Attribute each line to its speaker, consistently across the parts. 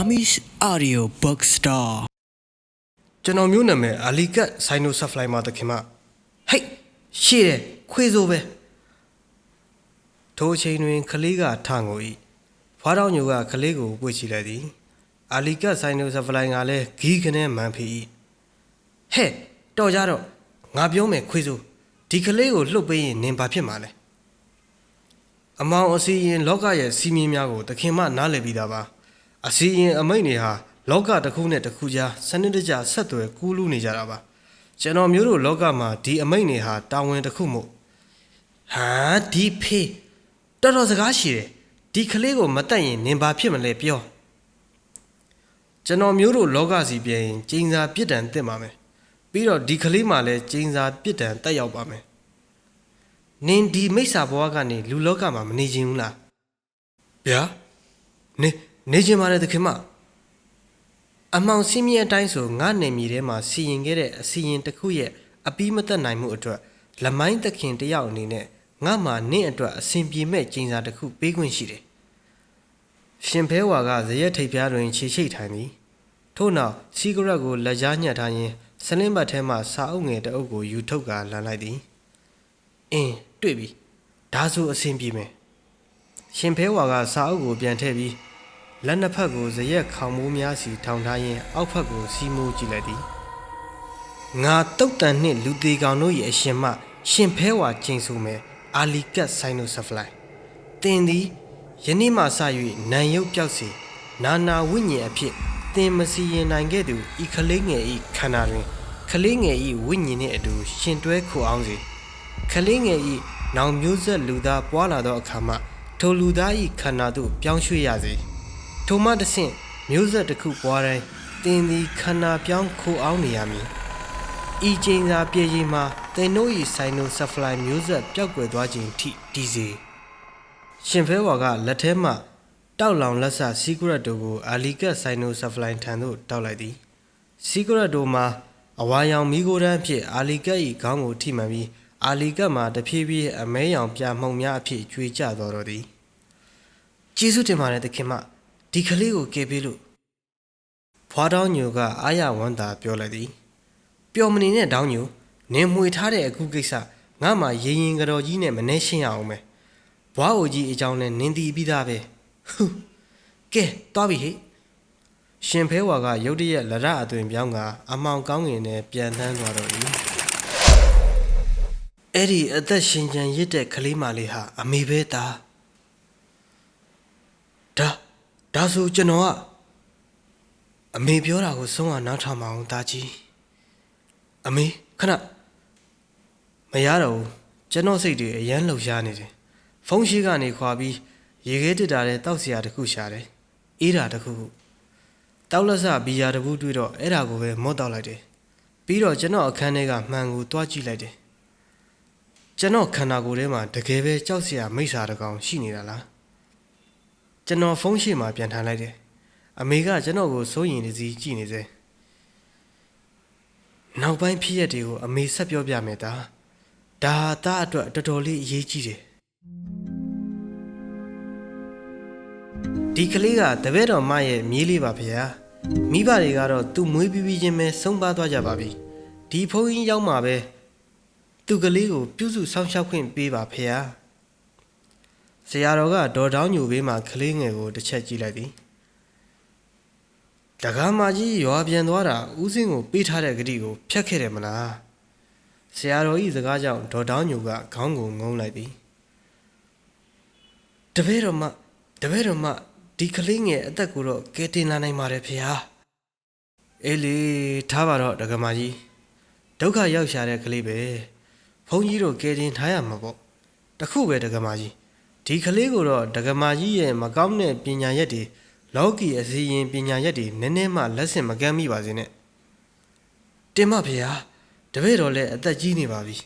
Speaker 1: Amish Audio Bookstore
Speaker 2: ကျွန်တော်မျိုးနာမည်အာလီကတ်ဆိုင်နိုဆပ်ဖလိုင်မာတခင်မဟိတ်ရှေ့တယ်ခွေးစိုးပဲထိုအချိန်တွင်ကလေးကထငို၏ဖွားတော်ညိုကကလေးကိုပွေ့ချလိုက်သည်အာလီကတ်ဆိုင်နိုဆပ်ဖလိုင်ကလည်းဂီးကနေမှန်ဖီ၏ဟဲ့တော်ကြတော့ငါပြောမယ်ခွေးစိုးဒီကလေးကိုလှုပ်ပေးရင်နင်ဘာဖြစ်မှာလဲအမောင်အစီရင်လောကရဲ့စီမင်းများကိုတခင်မနားလည်ပြီးသားပါအစီရင်အမိတ်တွေဟာလောကတစ်ခုနဲ့တစ်ခုကြားစနစ်တကျဆက်သွယ်ကူးလူနေကြတာပါကျွန်တော်မျိုးတို့လောကမှာဒီအမိတ်တွေဟာတာဝန်တစ်ခုမို့ဟာဒီဖေးတော်တော်စကားရှိတယ်ဒီကလေးကိုမတတ်ရင်နင်ဘာဖြစ်မလဲပြောကျွန်တော်မျိုးတို့လောကစီပြန်ရင်ကျင်းစာပြစ်ဒဏ်တက်ပါမယ်ပြီးတော့ဒီကလေးမှလည်းကျင်းစာပြစ်ဒဏ်တက်ရောက်ပါမယ်နင်ဒီမိစ္ဆာဘဝကနေလူလောကမှာမနေခြင်းဘူးလားဗျာနေခြင်းပါလေတခင်မအမောင်စင်းမြအတိုင်းဆိုငါနေမီထဲမှာစီရင်ခဲ့တဲ့အစီရင်တစ်ခုရဲ့အပီးမသက်နိုင်မှုအတွက်လမိုင်းသခင်တယောက်အနေနဲ့ငါမှနင့်အတွက်အစဉ်ပြေမဲ့ကျင်းစာတစ်ခုပေးခွင့်ရှိတယ်ရှင်ဖဲဝါကဇရက်ထိပ်ပြားတွင်ခြေချိတ်ထိုင်သည်ထို့နောက်စီဂရက်ကိုလက်ကြားညှက်ထားရင်းစလင်းဘတ်ထဲမှစာအုပ်ငယ်တစ်အုပ်ကိုယူထုတ်ကာလမ်းလိုက်သည်တွေ့ပြီဒါဆိုအစဉ်ပြေမယ်ရှင်ဖဲဝါကစာအုပ်ကိုပြန်ထည့်ပြီးလက်နှစ်ဖက်ကိုဇရက်ခေါင်မိုးများစီထောင်ထားရင်းအောက်ဖက်ကိုစီးမိုးကြည့်လိုက်သည်ငါတုတ်တန်နှင့်လူသေးကောင်တို့၏အရှင်မရှင်ဖဲဝါကျင်းစုမယ်အာလီကတ်ဆိုင်နိုဆပ်ဖလိုင်တင်သည်ယနေ့မှစ၍နံရုပ်ပြောက်စီနာနာဝိညာဉ်အဖြစ်တင်မစီရင်နိုင်ခဲ့သူဤကလေးငယ်ဤခန္ဓာတွင်ကလေးငယ်ဤဝိညာဉ်နှင့်အတူရှင်တွဲခိုအောင်စေကလေးငယ်ဤနောင်မျိုးဆက်လူသားပွားလာသောအခါမှထိုလူသားဤခန္ဓာသို့ပြောင်းရွှေ့ရစေထိုမှတဆင့်မျိုးဆက်တစ်ခုပွားတိုင်းတင်သည်ခန္ဓာပြောင်းခိုအောင်နေရမည်ဤကျင်းစာပြေကြီးမှာတင်တို့ဤဆိုင်နိုဆပ်ဖလိုင်မျိုးဆက်ပျောက်ကွယ်သွားခြင်းထိတည်စေရှင်ဖဲဝါကလက်ထဲမှတောက်လောင်လက်ဆစီကရက်တို့ကိုအာလီကတ်ဆိုင်နိုဆပ်ဖလိုင်ထံသို့တောက်လိုက်သည်စီကရက်တို့မှာအဝါရောင်မီးခိုးတန်းဖြစ်အာလီကတ်၏ခေါင်းကိုထိမှန်ပြီးအာလီကတ်မှာတဖြည်းဖြည်းအမဲရောင်ပြမှုန်များအဖြစ်ကျွေကျတော်တော်သည်ကျေးဇူးတင်ပါတယ်တခင်မဒီကလေးကိုကယ်ပေးလို့ဖွားတောင်းညိုကအာရဝန္တာပြောလိုက်သည်ပျော်မနေနဲ့တောင်းညိုနင်မှွေထားတဲ့အခုကိစ္စငါမှရင်ရင်ကြော်ကြီးနဲ့မနှဲရှင်းရအောင်ပဲဘွားအိုကြီးအကြောင်းနဲ့နင်တီးပြီးသားပဲဟုကဲသွားပြီဟိရှင်ဖဲဝါကရုတ်တရက်လရအသွင်ပြောင်းကအမောင်ကောင်းငင်နဲ့ပြန်တန်းသွားတော့၏အဲ့ဒီအသက်ရှင်ချန်ရစ်တဲ့ကလေးမလေးဟာအမေပဲသားဒါဆိုကျွန်တော်ကအမေပြောတာကိုဆုံးအောင်နောက်ထပ်မအောင်သားကြီးအမေခဏမရတော့ဘူးကျွန်တော်စိတ်တွေအယမ်းလှုပ်ရှားနေတယ်ဖုန်းရှိကနေခွာပြီးရေခဲတစ်တာတဲ့တောက်စရာတစ်ခုရှာတယ်အေးတာတစ်ခုတောက်လက်စဘီယာတစ်ခုတွေ့တော့အဲ့ဒါကိုပဲမော့တောက်လိုက်တယ်ပြီးတော့ကျွန်တော်အခန်းထဲကမှန်ကိုတွားကြည့်လိုက်တယ်ကျွန်တော်ခန္ဓာကိုယ်ထဲမှာတကယ်ပဲကြောက်စရာမိစ္ဆာတစ်ကောင်ရှိနေတာလားကျွန်တော်ဖုန်းရှိမှပြန်ထားလိုက်တယ်အမေကကျွန်တော်ကိုစိုးရင်တစည်းကြည့်နေစေနောက်ပိုင်းဖြစ်ရက်တွေကိုအမေဆက်ပြောပြမယ်ဒါအတွက်တော်တော်လေးအရေးကြီးတယ်ဒီကလေးကတပည့်တော်မရဲ့မြေးလေးပါဗျာမိဘတွေကတော့သူ့မွေးပြီးချင်းပဲဆုံးပါသွားကြပါပြီဒီဖုန်းကြီးရောက်မှာပဲသူ့ကလေးကိုပြုစုဆောင်ရှောက်ခွင့်ပေးပါဖေဟာဆရာတော်ကဒေါ်တောင်းညိုဘေးမှာကလေးငယ်ကိုတစ်ချက်ကြည့်လိုက်သည်တကားမကြီးရွာပြန်သွားတာဦးစင်းကိုပေးထားတဲ့ဂတိကိုဖျက်ခဲ့တယ်မလားဆရာတော်ဤစကားကြောင့်ဒေါ်တောင်းညိုကခေါင်းကိုငုံလိုက်သည်တပည့်တော်မဒီကလေးငယ်အသက်ကိုတော့ကဲတင်လာနိုင်ပါတယ်ဖေဟာအေးလေထားပါတော့ဒကမာကြီးဒုက္ခရောက်ရှာတဲ့ကလေးပဲဘုန်းကြီးတို့ကဲတင်ထားရမှာပေါ့တခုပဲဒကမာကြီးဒီကလေးကိုတော့ဒကမာကြီးရဲ့မကောင်းတဲ့ပညာရက်တွေလောကီအစီရင်ပညာရက်တွေနည်းနည်းမှလက်ဆင့်မကမ်းမိပါစေနဲ့တင်မဖေဟာတပည့်တော်လည်းအသက်ကြီးနေပါပြီ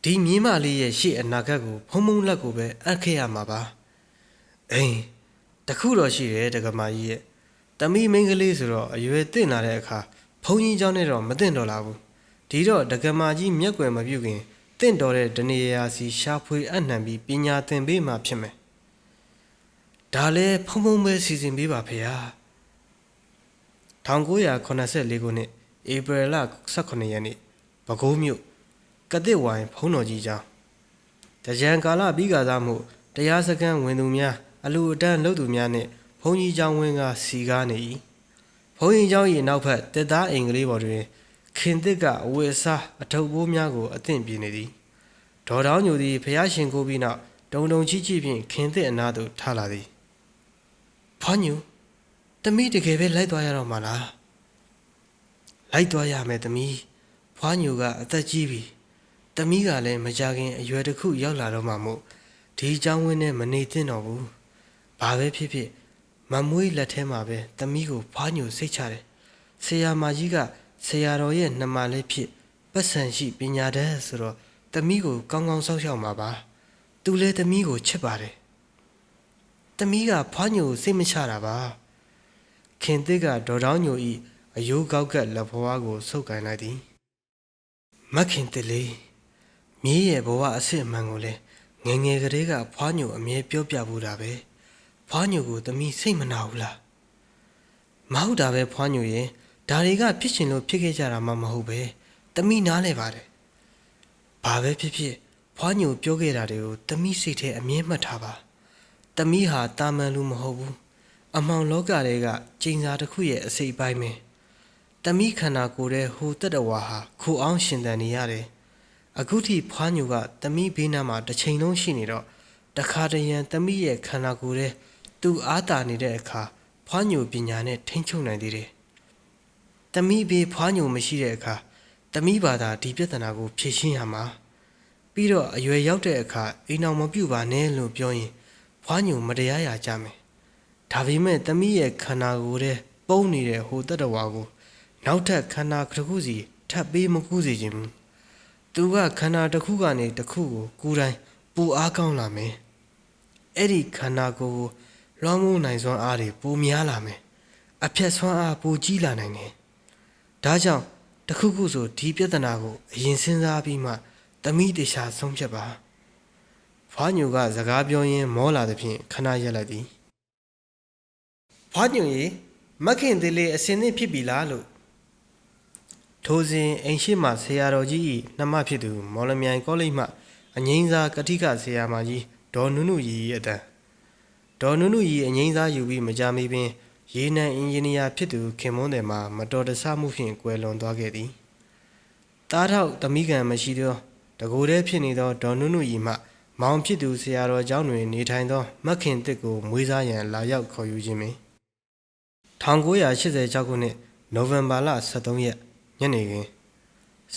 Speaker 2: ဒီမြင်းမလေးရဲ့ရှေ့အနာဂတ်ကိုဖုံဖုံလက်ကိုပဲအပ်ခဲ့ရမှာပါတခုတော့ရှိတယ်ဒကမာကြီးရဲ့တမီးမင်းကလေးဆိုတော့အရွယ်တင့်လာတဲ့အခါဘုန်းကြီးเจ้าနဲ့တော့မတင့်တော်လာဘူးဒီတော့ဒကမာကြီးမျက်ွယ်မပြုတ်ခင်တင့်တော်တဲ့တနေရာစီရှာဖွေအနှံပြီးပညာသင်ပေးမှဖြစ်မယ်ဒါလည်းဖုံဖုံပဲစီစဉ်ပေးပါဖေဟာ 1984ခုနှစ်ဧပြီလ18ရက်နေ့ပဲခူးမြို့ကတစ်ဝိုင်ဖုံးတော်ကြီးကျောင်းတကြံကာလပြီးကစားမှုတရားစခန်းဝင်သူများအလူအတန်းလုပ်သူများနှင့်ဘုံကြီးကျောင်းဝင်းကစီကားနေ၏ဘုံကြီးကျောင်း၏နောက်ဖက်တစ်သားအိမ်ကလေးပေါ်တွင်ခင်သစ်ကအဝတ်အစားအထုပ်ပိုးများကိုအသင့်ပြနေသည်ဒေါ်တောင်းညိုသည်ဖျားရှင်ကိုပြီးနောက်တုံတုံချီချီဖြင့်ခင်သစ်အနားသို့ထားလာသည်ဖွားညိုသမီးတကယ်ပဲလိုက်သွားရတော့မှာလားလိုက်သွားရမယ်သမီးဖွားညိုကအသက်ကြီးပြီသမီးကလည်းမကြခင်အရွယ်တစ်ခုရောက်လာတော့မှမို့ဒီเจ้าဝင်းနဲ့မနေသင့်တော့ဘူးဘာပဲဖြစ်ဖြစ်မမွေးလက်ထဲမှာပဲသမီးကိုဖွားညိုစိတ်ချတယ်ဆရာမကြီးကဆရာတော်ရဲ့နှမလေးဖြစ်ပတ်စံရှိပညာတတ်ဆိုတော့သမီးကိုကောင်းကောင်းစောင့်ရှောက်မှာပါသူလည်းသမီးကိုချစ်ပါတယ်သမီးကဖွားညိုကိုစိတ်မချတာပါခင်သစ်ကဒေါ်တောင်းညိုဤအယိုးကောက်ကလက်ဖွားကိုဆုပ်ကိုင်လိုက်သည်မခင်သစ်လေးမြေးရဲ့ဘဝအစစ်အမှန်ကိုလည်းငယ်ငယ်ကလေးကဖွားညိုအမြဲပြောပြဘူးတာပဲဖွားညိုကိုသမီးစိတ်မနာဘူးလားမဟုတ်တာပဲဖွားညိုရဲ့ဒါတွေကဖြစ်ရှင်လို့ဖြစ်ခဲ့ကြတာမှမဟုတ်ပဲသမီးနားလဲပါတယ်ဘာပဲဖြစ်ဖြစ်ဖွားညိုပြောခဲ့တာတွေကိုသမီးစိတ်ထဲအမြဲမှတ်ထားပါသမီးဟာတာမန်လူမဟုတ်ဘူးအမှောင်လောကတွေကကျင်းစာတစ်ခုရဲ့အစိပ်ပိုင်းပဲသမီးခန္ဓာကိုယ်ရဲ့ဟိုတက်တဝါဟာခိုအောင်ရှင်သန်နေရတယ်အခုထိဖွားညိုကသမီးဘေးနားမှာတစ်ချိန်လုံးရှိနေတော့တခါတရံသမီးရဲ့ခန္ဓာကိုယ်ရဲ့သူ့အားတာနေတဲ့အခါဖွားညိုပညာနဲ့ထိန်းချုပ်နိုင်သေးတယ်သမီးဘေးဖွားညိုမရှိတဲ့အခါသမီးဘာသာဒီပြဿနာကိုဖြေရှင်းရမှာပြီးတော့အရွယ်ရောက်တဲ့အခါအိမ်အောင်မပြုတ်ပါနဲ့လို့ပြောရင်ဖွားညိုမတရားရကြမယ်ဒါပေမဲ့သမီးရဲ့ခန္ဓာကိုယ်ရဲ့ပုံနေတဲ့ဟိုတတဝါကိုနောက်ထပ်ခန္ဓာတစ်ခုစီထပ်ပေးမကူးစေခြင်းဘူးသူကခန္ဓာတစ်ခုကနေတစ်ခုကိုကိုယ်တိုင်ပူအားကောင်းလာမယ်အဲ့ဒီခန္ဓာကိုယ်ကိုလွှမ်းမိုးနိုင်စွမ်းအားတွေပိုများလာမယ်အဖြတ်စွမ်းအားပိုကြီးလာနိုင်တယ်ဒါကြောင့်တစ်ခုခုဆိုဒီပြဿနာကိုအရင်စဉ်းစားပြီးမှသမီးတေချာဆုံးဖြတ်ပါဖွားညိုကစကားပြောရင်းမောလာသဖြင့်ခဏရက်လိုက်သည်ဖွားညိုရေမခင်သေးလေးအစင်းသင့်ဖြစ်ပြီလားလို့ထိုစဉ်အိမ်ရှိမှဆရာတော်ကြီး၏နှမဖြစ်သူမော်လမြိုင်ကောလိပ်မှအငိမ့်စားကတိကဆရာမကြီးဒေါ်နုနုရီ၏အတန်ဒေါ်နုနုရီအငိမ့်စားယူပြီးမကြမီပင်ရေနံအင်ဂျင်နီယာဖြစ်သူခင်မွန်းတယ်မှာမတော်တဆမှုဖြင့်ကွယ်လွန်သွားခဲ့သည်တားထောက်သမီးကံမရှိသောတကိုယ်တည်းဖြစ်နေသောဒေါ်နုနုရီမှမောင်ဖြစ်သူဆရာတော်ကျောင်းတွင်နေထိုင်သောမခင်တစ်ကိုမွေးစားရန်လာရောက်ခေါ်ယူခြင်းပင်1986ခုနှစ်နိုဝင်ဘာလ23ရက်ညနေခင်း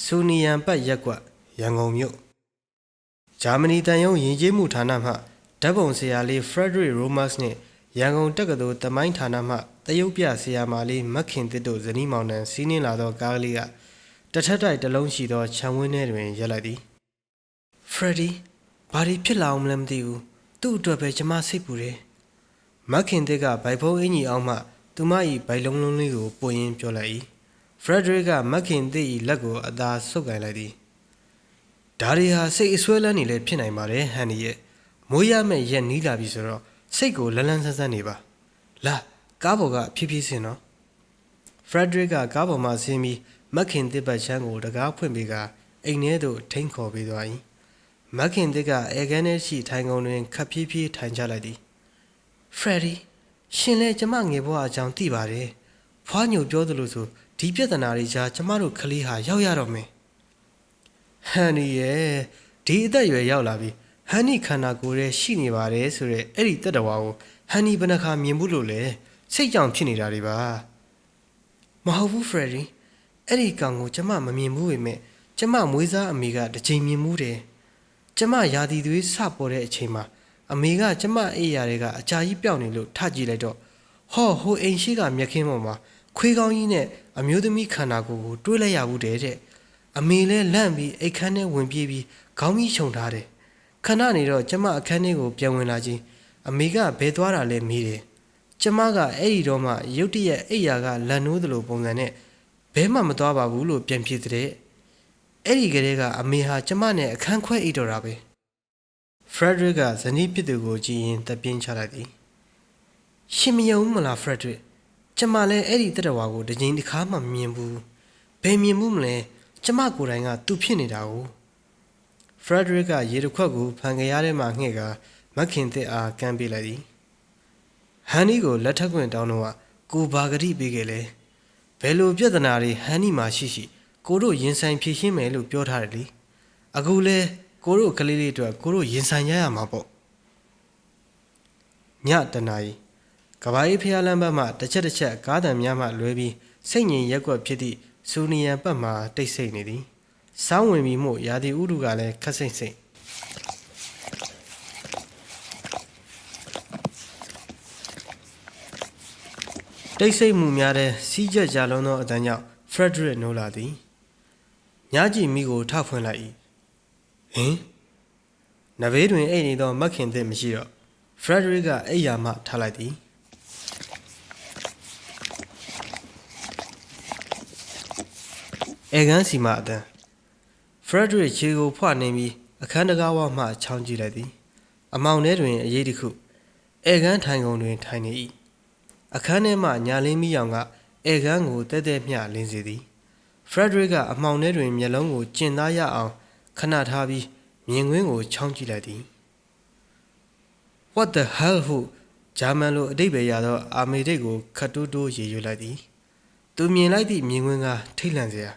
Speaker 2: စူနီယန်ပတ်ရက်ကွက်ရန်ကုန်မြို့ဂျာမနီတန်ယုံယဉ်ကျေးမှုဌာနမှဓာတ်ပုံဆရာလေးဖရက်ဒရစ်ရိုမတ်စ်နှင့်ရန်ကုန်တက္ကသိုလ်တမိုင်းဌာနမှတရုတ်ပြဆရာမလေးမခင်တစ်တို့ဇနီးမောင်နှံစီးနှင်းလာသောကားကလေးကတထက်တိုက်တစ်လုံးရှိသောခြံဝင်းထဲတွင်ရပ်လိုက်သည်ဖရက်ဒီဘာတွေဖြစ်လာအောင်မလဲမသိဘူးသူ့အတွက်ပဲကျမစိတ်ပူတယ်မခင်တစ်ကဗိုက်ဖုံးအင်ကြီးအောင်မှသူမ၏ဗိုက်လုံးလုံးလေးကိုပွင့်ရင်းပြောလိုက်၏ဖရက်ဒရစ်ကမခင်တစ်၏လက်ကိုအသာဆုပ်ကိုင်လိုက်သည်ဒါတွေဟာစိတ်အဆွဲလန်းနေလဲဖြစ်နိုင်ပါတယ်ဟန်နီရဲ့မိုးရမဲ့ရက်နီးလာပြီဆိုတော့စိတ်ကိုလန်းလန်းဆန်းဆန်းနေပါလာကားပေါ်ကဖြည်းဖြည်းဆင်းတော့ဖရက်ဒရစ်ကကားပေါ်မှာဆင်းပြီးမခင်တစ်ပတ်ချမ်းကိုတကားဖွင့်ပေးကအိမ်ထဲသို့ထိန်းခေါ်ပေးသွား၏မခင်တစ်ကအဲကန်းထဲရှိထိုင်ကုန်တွင်ခပ်ဖြည်းဖြည်းထိုင်ချလိုက်သည်ဖရက်ဒီရှင်လဲကျမငယ်ဘဝအကြောင်းသိပါတယ်ဖွားညိုပြောသလိုဆိုဒီပြဿနာတွေကြားကျမတို့ကလေးဟာရောက်ရတော့မယ်ဟန်နီရဲ့ဒီအသက်အရွယ်ရောက်လာပြီဟန်နီခန္ဓာကိုယ်ရဲ့ရှိနေပါတယ်ဆိုရဲအဲ့ဒီတတဝါကိုဟန်နီဘယ်နှခါမြင်ဘူးလို့လဲစိတ်ကြောင်ဖြစ်နေတာတွေပါမဟုတ်ဘူးဖရက်ဒီအဲ့ဒီကောင်ကိုကျမမမြင်ဘူးပေမဲ့ကျမမွေးစားအမေကတစ်ချိန်မြင်မှုတယ်ကျမရာသီသွေးစပေါ်တဲ့အချိန်မှာအမေကကျမအိယာတွေကအကြာကြီးပြောင်းနေလို့ထကြည့်လိုက်တော့ဟောဟိုအိမ်ရှိကမြက်ခင်းပေါ်မှာခွေးကောင်းကြီးနဲ့အမျိုးသမီးခန္ဓာကိုယ်ကိုတွေးလိုက်ရဘူးတဲ့အမေလဲလန့်ပြီးအိတ်ခမ်းထဲဝင်ပြေးပြီးခေါင်းကြီးခြုံထားတယ်ခဏနေတော့ကျမအခန်းထဲကိုပြန်ဝင်လာချင်းအမေကဘယ်သွားတာလဲမေးတယ်ကျမကအဲ့ဒီတော့မှရုတ်တရက်အိယာကလန်နိုးသလိုပုံစံနဲ့ဘဲမှမသွားပါဘူးလို့ပြန်ဖြစ်တဲ့အဲ့ဒီကလေးကအမေဟာကျမနဲ့အခန်းခွဲအိတ်တော်တာပဲဖရက်ဒရစ်ကဇနီးဖြစ်သူကိုကြည့်ရင်တပြင်းချလိုက်သည်ရှင်မယုံမလားဖရက်ဒရစ် ကျမလည်းအဲ့ဒီတတဝါကိုတစ်ချိန်တစ်ခါမှမမြင်ဘူးဘယ်မြင်မှုမလဲကျမကိုယ်တိုင်ကသူ့ဖြစ်နေတာကိုဖရက်ဒရစ်ကရေတစ်ခွက်ကိုဖန်ကြရထဲမှာငှဲ့ကမခင်သစ်အားကမ်းပေးလိုက်သည်ဟန်နီကိုလက်ထပ်ခွင့်တောင်းတော့ကိုဘာဂတိပေးခဲ့လဲဘယ်လိုပြဿနာတွေဟန်နီမှာရှိကိုတို့ရင်ဆိုင်ဖြေရှင်းမယ်လို့ပြောထားတယ်လေအခုလဲကိုတို့ကလေးလေးအတွက်ကိုတို့ရင်ဆိုင်ရရမှာပေါ့ညတနာရီကဘာအေးဖျားလမ်းဘက်မှတစ်ချက်ကားတံများမှလွဲပြီးစိတ်ငြိမ်ရက်ွက်ဖြစ်သည့်စူနီယံပတ်မှတိတ်ဆိတ်နေသည်စောင်းဝင်ပြီးမှရာသီဥတုကလည်းခက်စိမ့်စိမ့်တိတ်ဆိတ်မှုများတဲ့စီးကြက်ကြလုံးသောအတန်းကြောင့်ဖရက်ဒရစ်နိုးလာသည်ညကြည့်မိကိုထဖွင့်လိုက်၏ဟင်နဘေးတွင်အိတ်နေသောမက်ခင်သစ်မရှိတော့ဖရက်ဒရစ်ကအိယာမှထားလိုက်သည်အေဂန်စီမှအတန်းဖရက်ဒရစ်ခြေကိုဖွနှင်းပြီးအခန်းတကားဝမှချောင်းကြည့်လိုက်သည်အမောင်ထဲတွင်အရေးတစ်ခုအေဂန်ထိုင်ကုန်တွင်ထိုင်နေ၏အခန်းထဲမှညာလင်းမီးရောင်ကအေဂန်ကိုတဲတဲမျှလင်းစေသည်ဖရက်ဒရစ်ကအမောင်ထဲတွင်မျက်လုံးကိုကျင်သားရအောင်ခဏထားပြီးမြင်ကွင်းကိုချောင်းကြည့်လိုက်သည် What the hell ဟုဂျာမန်လိုအဓိပ္ပာယ်ရသောအာမေဒိတ်ကိုခတ်တိုးတိုးရေရွလိုက်သည်သူမြင်လိုက်သည့်မြင်ကွင်းကထိတ်လန့်စရာ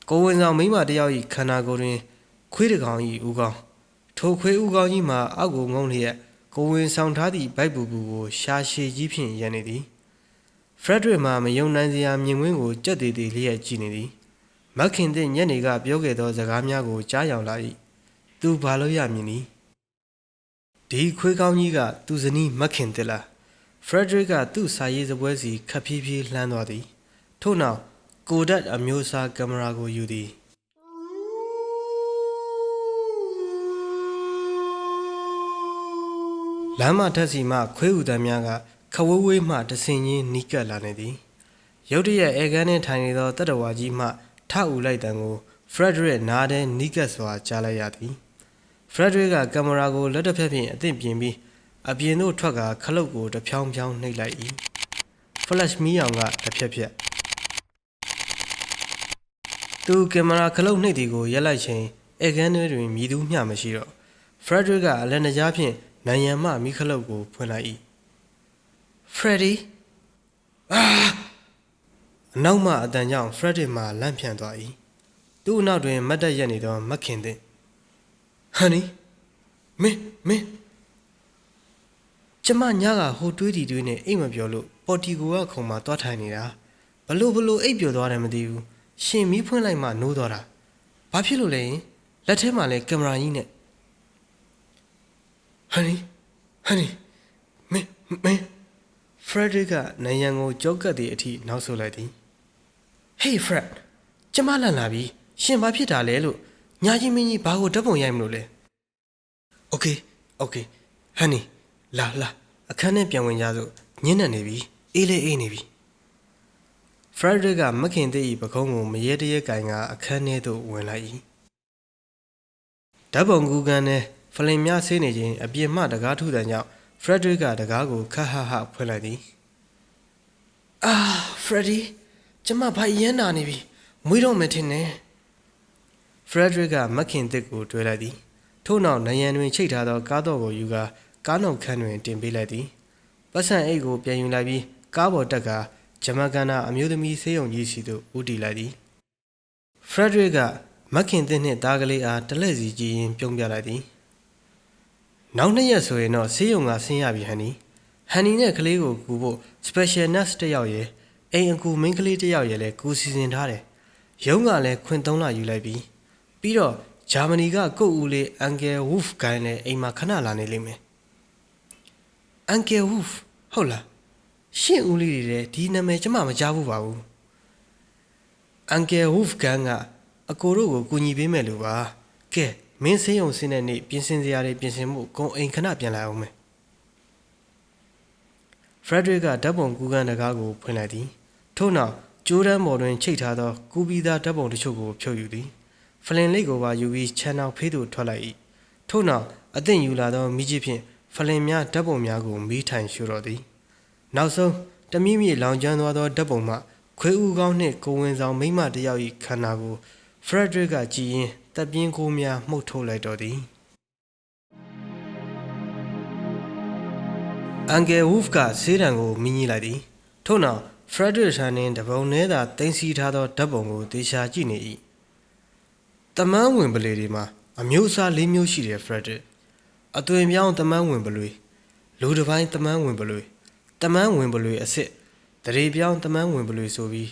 Speaker 2: ကိုဝင်ဆောင်မိမတယောက်၏ခန္ဓာကိုယ်တွင်ခွေးတစ်ကောင်၏ဥကောင်းထိုခွေးဥကောင်းကြီးမှာအောက်ကိုငုံလျက်ကိုဝင်ဆောင်ထားသည့်ဗိုက်ပူပူကိုရှာရှည်ကြီးဖြင့်ရန်နေသည်ဖရက်ဒရစ်မှမယုံနိုင်စရာမြင်ကွင်းကိုကြက်တည်တည်လျက်ကြည့်နေသည်မက်ခင်သည့်ညနေကပြောခဲ့သောစကားများကိုကြားရောက်လာ၏သူဘာလို့ရမည်နည်းဒီခွေးကောင်းကြီးကသူ့ဇနီးမက်ခင်သစ်လားဖရက်ဒရစ်ကသူ့စာရေးစပွဲစီခပ်ဖြည်းဖြည်းလှမ်းသွားသည်ထို့နောက်ကိုဒတ်အမျိုးအစားကင်မရာကိုယူသည်လမ်းမထက်စီမှခွေးဥတန်းများကခဝဝေးမှတဆင်ချင်းနီးကပ်လာနေသည်ရုတ်တရက်အေဂန်နှင့်ထိုင်နေသောတတဝါကြီးမှထအူလိုက်တံကိုဖရက်ဒရစ်နားထဲနီးကပ်စွာကြားလိုက်ရသည်ဖရက်ဒရစ်ကကင်မရာကိုလက်တစ်ဖက်ဖြင့်အသင့်ပြင်ပြီးအပြင်သို့ထွက်ကခလုတ်ကိုတဖြောင်းဖြောင်းနှိပ်လိုက်၏ဖလက်မီးရောင်ကတစ်ဖြက်ဖြက်သူကင်မရာခလုတ်နှိပ်သည်ကိုရက်လိုက်ချိန်အေဂန်တွင်မြည်သူမျှမရှိတော့ဖရက်ဒရစ်ကအလန်တကြားဖြင့်နိုင်ရန်မှမိခလုတ်ကိုဖွင့်လိုက်၏ဖရက်ဒီအနောက်မှအတန်ကြောင့်ဖရက်ဒရစ်မှလန့်ဖြန့်သွား၏သူ့အနောက်တွင်မတ်တက်ရက်နေသောမက်ခင်သစ်ဟန်နီမင်းကျမညကဟိုတွေးတီတွေးနဲ့အိတ်မပြောလို့ပေါ်တီကိုကခုံမှာတွားထိုင်နေတာဘလို့အိတ်ပြောသွားတယ်မသိဘူးရှင်မီးဖွင့်လိုက်မှနိုးသွားတာဘာဖြစ်လို့လဲလက်ထဲမှာလဲကင်မရာကြီးနဲ့ဟန်နီမင်းဖရက်ဒရစ်ကနိုင်ရန်ကိုကြောက်ကပ်သည့်အထိနောက်ဆုတ်လိုက်သည် Hey Fred ကျမလန့်လာပြီရှင်ဘာဖြစ်တာလဲလို့ညာကြီးမင်းကြီးဘာကိုဓာတ်ပုံရိုက်မလို့လဲ Okay ဟန်နီလာအခန်းထဲပြန်ဝင်ကြစို့ညင်းနေနေပြီအေးနေပြီဖရက်ဒရစ်ကမက်ခင်သစ်၏ပခုံးကိုမရဲတရဲကင်ကအခန်းထဲသို့ဝင်လိုက်၏ဓာတ်ပုံကူကန်နဲ့ဖလင်များဆေးနေခြင်းအပြင်မှတကားထုတန်ကြောင့်ဖရက်ဒရစ်ကတကားကိုခတ်ဟဖွင့်လိုက်သည်ဖရက်ဒီကျမဘာရမ်းနာနေပြီမွေးတော့မယ်ထင်တယ်ဖရက်ဒရစ်ကမက်ခင်သစ်ကိုတွေ့လိုက်သည်ထို့နောက်နယံတွင်ချိတ်ထားသောကားတော်ကိုယူကာကားနှုတ်ခမ်းတွင်တင်ပေးလိုက်သည်ပတ်စံအိတ်ကိုပြန်ယူလိုက်ပြီးကားပေါ်တက်ကဂျမကန်နာအမျိုးသမီးဆေးရုံကြီးစီသို့ဦးတည်လိုက်သည်ဖရက်ဒရစ်ကမက်ခင်သစ်နှင့်သားကလေးအားတလက်စီကြည့်ရင်းပြုံးပြလိုက်သည်နောက်2ရက်ဆိုရင်တော့ဆေးရုံကဆင်းရပြီဟန်နီနဲ့ကလေးကိုကူဖို့ special nurse တစ်ယောက်ရယ်အိမ်အကူမိန်းကလေးတစ်ယောက်ရယ်လည်းကူစီစဉ်ထားတယ်ရုံးကလည်းခွင့်3လယူလိုက်ပြီပြီးတော့ဂျာမနီကကုတ်ဦးလေးအန်ကယ်ဝူဖ်ဂိုင်းလည်းအိမ်မှာခဏလာနေလိမ့်မယ်အန်ကယ်ဝူဖ်ဟုတ်လားရှင့်ဦးလေးတွေဒီနာမည်ကျမမကြားဘူးပါဘူးအန်ကယ်ဝူဖ်ဂိုင်းကအကိုတို့ကိုကူညီပေးမယ်လို့ပါကဲမင်းဆေးရုံဆင်းတဲ့နေ့ပြင်ဆင်စရာတွေပြင်ဆင်မှုဂုံအိမ်ခဏပြန်လာအောင်မယ်ဖရက်ဒရစ်ကဓာတ်ပုံကူကန်တကားကိုဖွင့်လိုက်သည်ထို့နောက်ကျိုးတန်းပေါ်တွင်ချိတ်ထားသောကူပီသားဓာတ်ပုံတချို့ကိုဖြုတ်ယူသည်ဖလင်လိတ်ကိုပါယူပြီးခြံအောင်ဖေးသို့ထွက်လိုက်၏ထို့နောက်အသင့်ယူလာသောမိကြီးဖြင့်ဖလင်များဓာတ်ပုံများကိုမီးထိုင်ရှို့တော်သည်နောက်ဆုံး တမြင့်မြင့်လောင်ကျွမ်းသွားသောဓာတ်ပုံမှခွေးဦးကောင်းနှင့်ကိုဝင်ဆောင်မိမတစ်ယောက်၏ခန္ဓာကိုဖရက်ဒရစ်ကကြည်ရင်တပ်ပြင်းကိုများမှုတ်ထုတ်လိုက်တော်သည်အန်ဂယ်ဝုဖ်ကဆေးတံကိုမြင်ကြည့်လိုက်သည်ထို့နောက်ဖရက်ဒရစ်ထံနှင့်တပုံထဲသာတင်စီထားသောဓာတ်ပုံကိုသေချာကြည့်နေ၏တမန်းဝင်ပလေတွေမှာအမျိုးအစား၄မျိုးရှိတယ်ဖရက်ဒရစ်အသွင်ပြောင်းတမန်းဝင်ပလေလူတစ်ပိုင်းတမန်းဝင်ပလေတမန်းဝင်ပလေအစ်စ်တရေပြောင်းတမန်းဝင်ပလေဆိုပြီး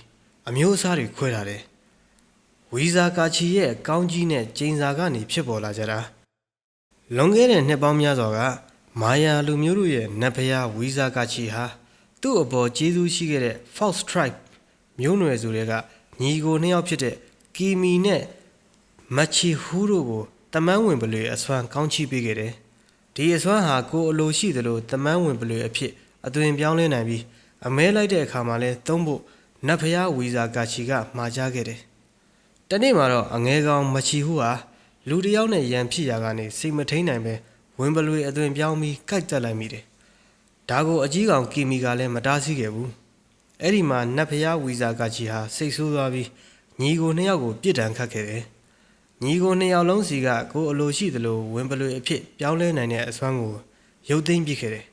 Speaker 2: အမျိုးအစားတွေခွဲထားတယ်ဝီဇာကာချီရဲ့ကောင်းကြီးနဲ့ကျင်းစာကနေဖြစ်ပေါ်လာကြတာလွန်ခဲ့တဲ့နှစ်ပေါင်းများစွာကမာယာလူမျိုးတို့ရဲ့နတ်ဖျားဝီဇာကာချီဟာသူ့အပေါ်ကျေးဇူးရှိခဲ့တဲ့ Fox Tribe မျိုးနွယ်စုတွေကညီကိုနှစ်ယောက်ဖြစ်တဲ့ကီမီနဲ့မချီဟူးတို့ကိုတမန်းဝင်ပလေအစွမ်းကောင်းချီးပေးခဲ့တယ်ဒီအစွမ်းဟာကိုအလိုရှိသလိုတမန်းဝင်ပလေအဖြစ်အသွင်ပြောင်းလဲနိုင်ပြီးအမဲလိုက်တဲ့အခါမှာလဲသုံးဖို့နတ်ဖျားဝီဇာကာချီကမှာကြားခဲ့တယ်တနေ့မှာတော့အငဲကောင်မချီဟူဟာလူတစ်ယောက်နဲ့ရန်ဖြစ်ရာကနေစိတ်မထိန်နိုင်ပဲဝင်ပလွေအသွင်ပြောင်းပြီးကိုက်တက်လိုက်မိတယ်ဒါကိုအကြီးကောင်ကီမီကလည်းမတားဆီးခဲ့ဘူးအဲ့ဒီမှာနတ်ဖျားဝီဇာကာချီဟာစိတ်ဆိုးသွားပြီးညီကိုနှစ်ယောက်ကိုပြစ်ဒဏ်ခတ်ခဲ့တယ်ညီကိုနှစ်ယောက်လုံးစီကကိုအလိုရှိသလိုဝင်ပလွေအဖြစ်ပြောင်းလဲနိုင်တဲ့အစွမ်းကိုရုပ်သိမ်းပစ်ခဲ့တယ်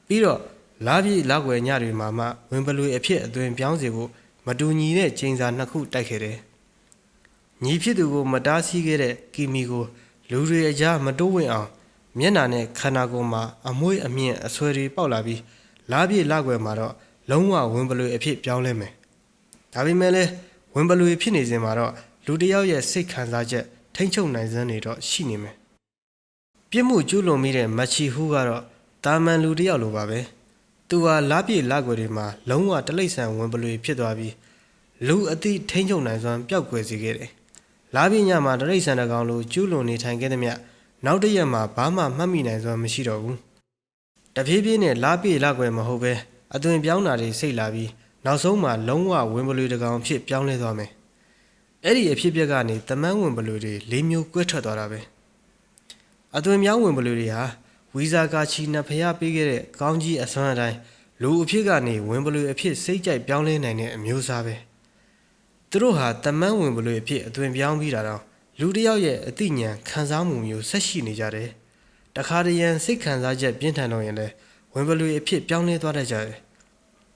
Speaker 2: ပြီးတော့လာပြည့်လောက်ွယ်ညတွေမှာမှဝင်ပလွေအဖြစ်အသွင်ပြောင်းစေဖို့မတူညီတဲ့ကျင်းစာနှစ်ခုတိုက်ခဲ့တယ်ညီဖြစ်သူကိုမတားဆီးခဲ့တဲ့ကီမီကိုလူတွေအကြားမတိုးဝင်အောင်မျက်နှာနဲ့ခန္ဓာကိုယ်မှာအမွှေးအမြင့်အဆွဲတွေပေါက်လာပြီးလားပြည့်လောက်ွယ်မှာတော့လုံးဝဝင်ပလွေအဖြစ်ပြောင်းလဲမယ်ဒါပေမဲ့လည်းဝင်ပလွေဖြစ်နေစဉ်မှာတော့လူတစ်ယောက်ရဲ့စိတ်ခံစားချက်ထိမ့်ချုပ်နိုင်စမ်းနေတော့ရှိနေမယ်ပြစ်မှုကျူးလွန်မိတဲ့မချီဟူးကတော့တာမန်လူတစ်ယောက်လိုပါပဲသူဟာလားပြည့်လောက်ွယ်တွေမှာလုံးဝတလိမ့်ဆန်ဝင်ပလွေဖြစ်သွားပြီးလူအသည့်ထိမ့်ချုပ်နိုင်စွမ်းပျောက်ကွယ်စေခဲ့တယ်လာပြညမှာတရိတ်ဆန်တကောင်လိုကျူးလွန်နေထိုင်ခဲ့သည်မြနောက်တစ်ရက်မှာဘာမှမှတ်မိနိုင်စွမ်းမရှိတော့ဘူးတဖြည်းဖြည်းနဲ့လာပြလောက်ွယ်မဟုတ်ပဲအသွင်ပြောင်းတာတွေစိတ်လာပြီးနောက်ဆုံးမှာလုံးဝဝင်ပလွေတကောင်ဖြစ်ပြောင်းလဲသွားမယ်အဲ့ဒီအဖြစ်အပျက်ကနေတမန်းဝင်ပလွေတွေ၄မျိုးကွဲထွက်သွားတာပဲအသွင်ပြောင်းဝင်ပလွေတွေဟာဝီဇာကာချီနတ်ဖျားပေးခဲ့တဲ့ကောင်းကြီးအစွမ်းအတိုင်းလူအဖြစ်ကနေဝင်ပလွေအဖြစ်စိတ်ကြိုက်ပြောင်းလဲနိုင်တဲ့အမျိုးအစားပဲသူတို့ဟာတမန်းဝင်ပလွေအဖြစ်အသွင်ပြောင်းပြီးတာတော့လူတစ်ယောက်ရဲ့အသိဉာဏ်ခံစားမှုမျိုးဆက်ရှိနေကြတယ်တခါတရံစိတ်ခံစားချက်ပြင်းထန်တော့ရင်လည်းဝင်ပလွေအဖြစ်ပြောင်းလဲသွားတတ်ကြတယ်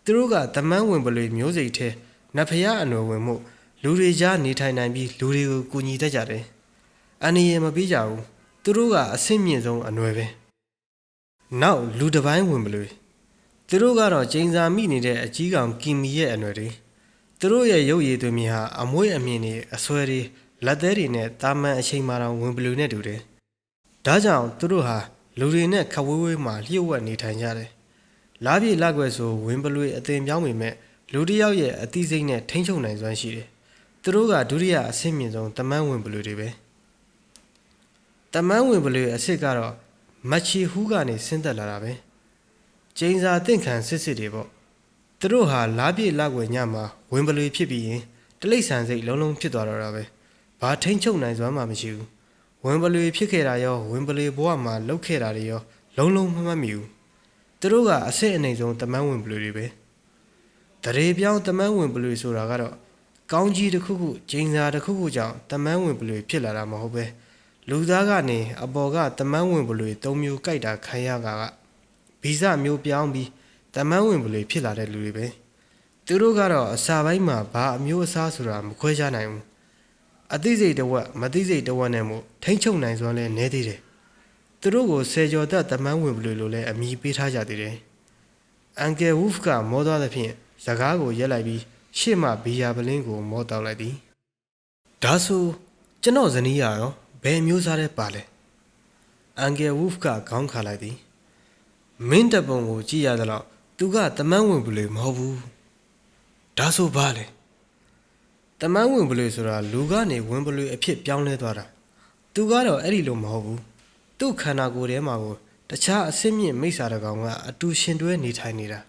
Speaker 2: သူတို့ကတမန်းဝင်ပလွေမျိုးစိတ်ထဲနတ်ဖျားအနွယ်ဝင်မှုလူတွေကြားနေထိုင်နိုင်ပြီးလူတွေကိုကူညီတတ်ကြတယ်အန္တရာယ်မပေးကြဘူးသူတို့ကအဆင့်မြင့်ဆုံးအနွယ်ပဲနောက်လူတစ်ပိုင်းဝင်ပလွေသူတို့ကတော့ကျင်းစာမိနေတဲ့အကြီးကောင်ကီမီရဲ့အနွယ်တွေသူတို့ရဲ့ရုပ်ရည်သွေးမြင်ဟာအမွှေးအမြင်တွေအဆွဲတွေလက်သေးတွေနဲ့တာမန်အချိန်မှတောင်ဝင်ပလွေနဲ့တူတယ်ဒါကြောင့်သူတို့ဟာလူတွေနဲ့ခဝေးဝေးမှလျှို့ဝှက်နေထိုင်ကြတယ်လားပြေလက်ွယ်ဆိုဝင်ပလွေအသင်ပြောင်းပေမဲ့လူတစ်ယောက်ရဲ့အသိစိတ်နဲ့ထိမ့်ချုပ်နိုင်စွမ်းရှိတယ်သူတို့ကဒုတိယအဆင့်မြင့်ဆုံးတမန်းဝင်ပလွေတွေပဲတမန်းဝင်ပလွေအစ်စ်ကတော့မချီဟူးကနေဆင်းသက်လာတာပဲကျင်းစာတင့်ခံစစ်စစ်တွေပေါ့သူတို့ဟာလားပြေလက်ွယ်ညမှာဝင်ပလွေဖြစ်ပြီးရင်တလိမ့်ဆန်စိတ်လုံးလုံးဖြစ်သွားတော့တာပဲဘာထိမ့်ချုပ်နိုင်စွမ်းမှမရှိဘူးဝင်ပလွေဖြစ်ခဲ့တာရောဝင်ပလွေဘဝမှာလှုပ်ခဲ့တာတွေရောလုံးလုံးမမှတ်မိဘူးသူတို့ကအဆင့်အနှိမ်ဆုံးတမန်းဝင်ပလွေတွေပဲတရေပြောင်းတမန်းဝင်ပလွေဆိုတာကတော့ကောင်းကြီးတစ်ခုခုကျင်းစာတစ်ခုခုကြောင့်တမန်းဝင်ပလွေဖြစ်လာတာမဟုတ်ပဲလူသားကနေအပေါ်ကတမန်းဝင်ပလွေ၃မျိုးကြိုက်တာခံရတာကဗီဇမျိုးပြောင်းပြီးတမန်းဝင်ပလွေဖြစ်လာတဲ့လူတွေပဲသူတို့ကတော့အစာပိုင်းမှာဘာအမျိုးအစားဆိုတာမခွဲခြားနိုင်ဘူးအသိစိတ်တဝက်မသိစိတ်တဝက်နဲ့မို့ထိမ့်ချုပ်နိုင်စွမ်းလဲနည်းသေးတယ်သူတို့ကိုဆယ်ကျော်သက်တမန်းဝင်ပလွေလို့လဲအမည်ပေးထားကြသေးတယ်အန်ကယ်ဝုဖ်ကမောသွားသဖြင့်စကားကိုရက်လိုက်ပြီးရှေ့မှဘီယာပလင်းကိုမောတောက်လိုက်သည်ဒါဆိုကျွန်တော်ဇနီးရရောဘယ်မျိုးစားတဲ့ပါလဲအန်ကယ်ဝုဖ်ကခေါင်းခါလိုက်သည်မင်းတပုံကိုကြည့်ရသလောက်သူကတမန်းဝင်ပလွေမဟုတ်ဘူးဒါဆိုဘာလဲတမန်းဝင်ပလွေဆိုတာလူကနေဝင်ပလွေအဖြစ်ပြောင်းလဲသွားတာသူကတော့အဲ့ဒီလိုမဟုတ်ဘူးသူ့ခန္ဓာကိုယ်ထဲမှာကိုတခြားအဆင့်မြင့်မိစ္ဆာတကောင်ကအတူရှင်တွဲနေထိုင်နေတာ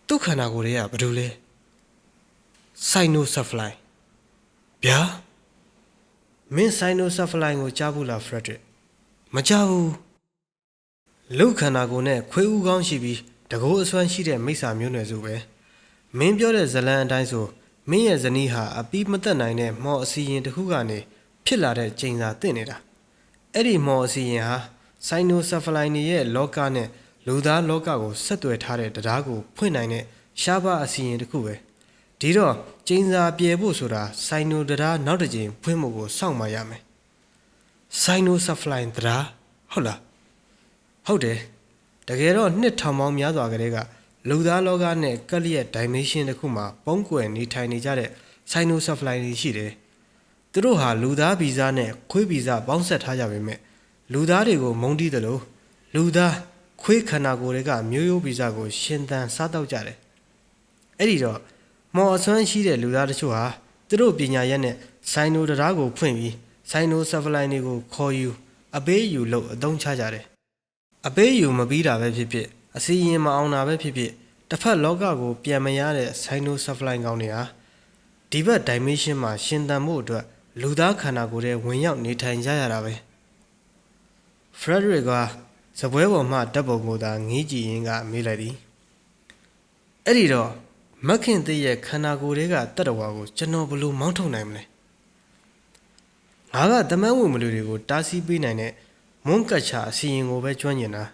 Speaker 2: သူ့ခန္ဓာကိုယ်ထဲကဘာလို့လဲဆိုင်နိုဆာဖလိုင်ဗျာမင်းဆိုင်နိုဆာဖလိုင်ကိုကြားဘူးလားဖရက်ဒရစ်မကြားဘူးလူခန္ဓာကိုယ်နဲ့ခွေးဦးကောင်းရှိပြီး တကိုးအစွမ်းရှိတဲ့မိစ္ဆာမျိုးနွယ်စုပဲမင်းပြောတဲ့ဇလံအတိုင်းဆိုမင်းရဲ့ဇနီးဟာအပီးမသက်နိုင်တဲ့မော်အစီရင်တစ်ခုကနေဖြစ်လာတဲ့ကျိန်စာတင့်နေတာအဲ့ဒီမော်အစီရင်ဟာဆိုင်းနိုဆာဖလိုင်ရဲ့လောကနဲ့လူသားလောကကိုဆက်သွယ်ထားတဲ့တရားကိုဖွင့်နိုင်တဲ့ရှားပါအစီရင်တစ်ခုပဲဒီတော့ကျိန်စာပြေဖို့ဆိုတာဆိုင်းနိုတရားနောက်တစ်ကြိမ်ဖွင့်ဖို့ကိုစောင့်မှရမယ်ဆိုင်းနိုဆာဖလိုင်တရားဟုတ်လားဟုတ်တယ်တကယ်တော့နှစ်ထောင်ပေါင်းများစွာကလေးကလူသားလောကနဲ့ကက်လျက် dimension တစ်ခုမှာပုံကွယ်နေထိုင်နေကြတဲ့ဆိုင်းနိုဆာဖလိုင်တွေရှိတယ်သူတို့ဟာလူသားဗီဇနဲ့ခွေးဗီဇပေါင်းဆက်ထားကြပေမဲ့လူသားတွေကိုမုန်းတီးတယ်လို့လူသားခွေးခန္ဓာကိုယ်တွေကမျိုးရိုးဗီဇကိုရှင်သန်စားတော့ကြတယ်အဲ့ဒီတော့မော်အစွမ်းရှိတဲ့လူသားတချို့ဟာသူတို့ပညာရက်နဲ့ဆိုင်းနိုတရားကိုဖွင့်ပြီးဆိုင်းနိုဆာဖလိုင်တွေကိုခေါ်ယူအပေးယူလို့အသုံးချကြတယ်အပေးယူမပြီးတာပဲဖြစ်ဖြစ်အစီရင်မအောင်တာပဲဖြစ်ဖြစ်တစ်ဖက်လောကကိုပြန်မရတဲ့ဆိုင်းနိုဆာဖလိုင်ကောင်တွေဟာဒီဘက် dimension မှာရှင်သန်မှုအတွက်လူသားခန္ဓာကိုယ်ရဲ့ဝင်ရောက်နေထိုင်ကြရတာပဲဖရက်ဒရစ်ကစပွဲပေါ်မှဓာတ်ပုံကိုသာငေးကြည့်ရင်းကမေးလိုက်သည်အဲ့ဒီတော့မက်ခင်သေးရဲ့ခန္ဓာကိုယ်တွေကတတ္တဝါကိုကျွန်တော်ဘယ်လိုမောင်းထုတ်နိုင်မလဲငါကတမန်ဝင်မလူတွေကိုတားဆီးပေးနိုင်တဲ့မွန်းကတ်ချာအစီရင်ကိုပဲကျွမ်းကျင်တာ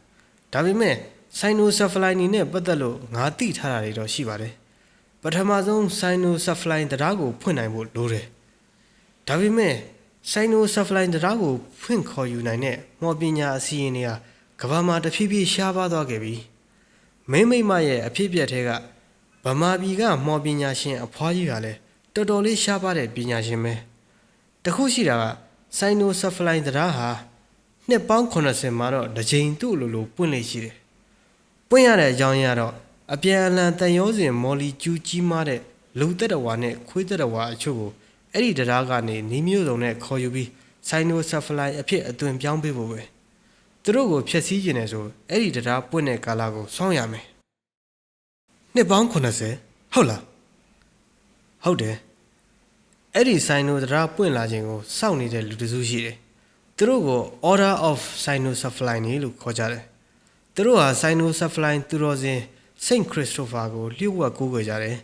Speaker 2: ဒါပေမဲ့ဆိုင်းနိုဆာဖလိုင်နဲ့ပတ်သက်လို့ငါသိထားတာတွေတော့ရှိပါတယ်ပထမဆုံးဆိုင်းနိုဆာဖလိုင်တရားကိုဖွင့်နိုင်ဖို့လိုတယ်ဒါပေမဲ့ဆိုင်းနိုဆာဖလိုင်တရားကိုဖွင့်ခေါ်ယူနိုင်တဲ့မော်ပညာအစီရင်တွေကကမ္ဘာမှာတဖြည်းဖြည်းရှားပါသွားခဲ့ပြီမိမရဲ့အဖြစ်အပျက်တွေကဗမာပြည်ကမော်ပညာရှင်အဖွားကြီးကလည်းတော်တော်လေးရှားပါတဲ့ပညာရှင်ပဲတခုရှိတာကဆိုင်းနိုဆာဖလိုင်တရားဟာနှစ်ပေါင်း80မှာတော့တစ်ချိန်သူ့လိုပွင့်လေရှိတယ်ပွင့်ရတဲ့အကြောင်းရတော့အပြန်အလှန်တန်ရောစဉ်မော်လီကျူးကြီးမားတဲ့လူသက်တော်ဝါနဲ့ခွေးသက်တော်ဝါအချို့ကိုအဲ့ဒီတရားကနေနီးမျိုးစုံနဲ့ခေါ်ယူပြီးဆိုင်းနိုဆာဖလိုင်အဖြစ်အသွင်ပြောင်းပေးဖို့ပဲသူတို့ကိုဖျက်ဆီးခြင်းနဲ့ဆိုအဲ့ဒီတရားပွင့်တဲ့ကာလကိုစောင့်ရမယ်နှစ်ပေါင်း80ဟုတ်လားဟုတ်တယ်အဲ့ဒီဆိုင်းနိုတရားပွင့်လာခြင်းကိုစောင့်နေတဲ့လူတစုရှိတယ်သူတို့ကို Order of Cynoscephaline လို့ခေါ်ကြတယ်သူတို့ဟာ Cynoscephaline သူတော်စင် Saint Christopher ကိုလျှို့ဝှက်ကိုးကွယ်ကြတယ်